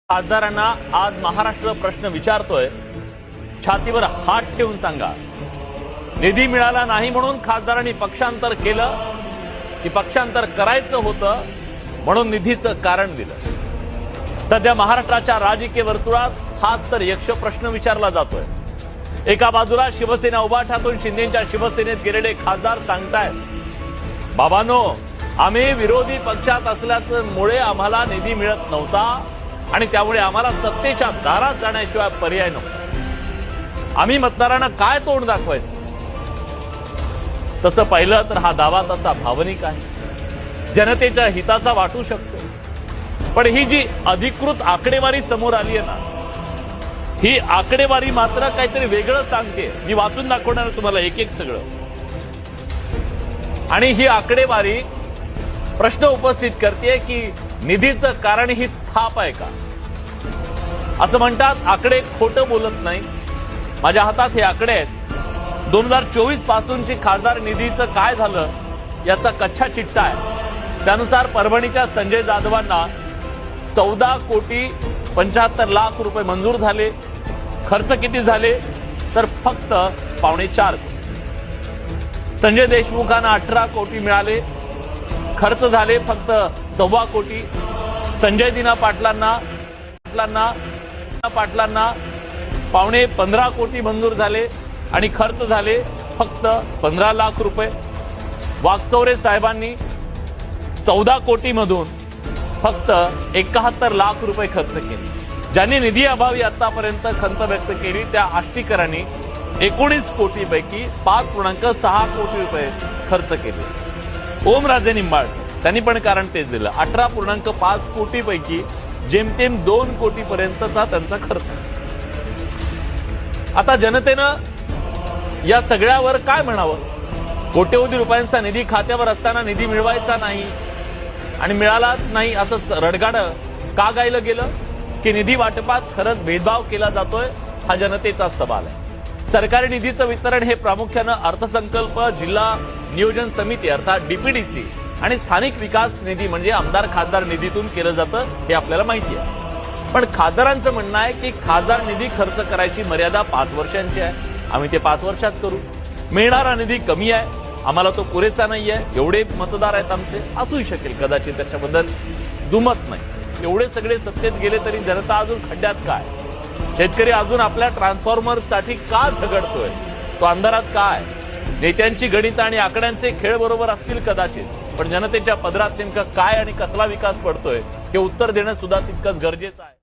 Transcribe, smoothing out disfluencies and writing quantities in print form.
खासदारांना आज महाराष्ट्र प्रश्न विचारतोय, छातीवर हात ठेवून सांगा, निधी मिळाला नाही म्हणून खासदारांनी पक्षांतर केलं की पक्षांतर करायचं होतं म्हणून निधीचं कारण दिलं? सध्या महाराष्ट्राच्या राजकीय वर्तुळात हाच तर यक्ष प्रश्न विचारला जातोय। एका बाजूला शिवसेना उभाठातून शिंदेच्या शिवसेनेत गेलेले खासदार सांगतायत, बाबांनो, आम्ही विरोधी पक्षात असल्यामुळे आम्हाला निधी मिळत नव्हता आणि त्यामुळे आम्हाला सत्तेच्या दारात जाण्याशिवाय पर्याय नव्हता। आम्ही मतदारांना काय तोंड दाखवायचं? तसं पाहिलं तर हा दावा तसा भावनिक आहे, जनतेच्या हिताचा वाटू शकतो। पण ही जी अधिकृत आकडेवारी समोर आली आहे ना, ही आकडेवारी मात्र काहीतरी वेगळं सांगते। मी वाचून दाखवणार तुम्हाला एक एक सगळं। आणि ही आकडेवारी प्रश्न उपस्थित करते की निधीचं कारण ही थाप आहे का? असं म्हणतात, आकडे खोटं बोलत नाही। माझ्या हातात हे आकडे आहेत। 2024 पासूनची खासदार निधीचं काय झालं याचा कच्चा चिट्टा आहे। त्यानुसार परभणीच्या संजय जाधवांना 14 कोटी 75 लाख रुपये मंजूर झाले। खर्च किती झाले तर फक्त 4.25 कोटी। संजय देशमुखांना 18 कोटी मिळाले, खर्च झाले फक्त 1.25 कोटी। संजय दिना पाटलांना 15.5 कोटी मंजूर झाले आणि खर्च झाले फक्त 15 लाख रुपये। वाकचौरे साहेबांनी 14 कोटी मधून फक्त 71 लाख रुपये खर्च केले। ज्यांनी निधी अभावी आतापर्यंत खंत व्यक्त केली त्या आष्टीकरांनी 19 कोटी पैकी 5.6 कोटी रुपये खर्च केले। ओमराजे निंबाळकर त्यांनी पण कारण तेच दिलं। 18.5 कोटी पैकी जेमतेम 2 कोटी पर्यंतचा त्यांचा खर्च। आता जनतेनं या सगळ्यावर काय म्हणावं? कोट्यवधी रुपयांचा निधी खात्यावर असताना निधी मिळवायचा नाही आणि मिळाला नाही असं रडगाडं का गायलं गेलं? की निधी वाटपात खरंच भेदभाव केला जातोय हा जनतेचा सवाल आहे। सरकारी निधीचं वितरण हे प्रामुख्यानं अर्थसंकल्प, जिल्हा नियोजन समिती अर्थात डीपीडीसी आणि स्थानिक विकास निधी म्हणजे आमदार खासदार निधीतून केलं जातं हे आपल्याला माहिती आहे। पण खासदारांचं म्हणणं आहे की खासदार निधी खर्च करायची मर्यादा 5 वर्षांची आहे, आम्ही ते 5 वर्षात करू। मिळणारा निधी कमी आहे, आम्हाला तो पुरेसा नाही आहे, एवढे मतदार आहेत आमचे, असूही शकेल कदाचित, त्याच्याबद्दल दुमत नाही। एवढे सगळे सत्तेत गेले तरी जनता अजून खड्ड्यात काय? शेतकरी अजून आपल्या ट्रान्सफॉर्मरसाठी का झगडतोय? तो अंधारात काय? नेत्यांची गणित आणि आकड्यांचे खेळ बरोबर असतील कदाचित, पण जनतेच्या पदरात नेमका काय आणि कसला विकास पडतोय हे उत्तर देणं सुद्धा तितकंच गरजेचं आहे।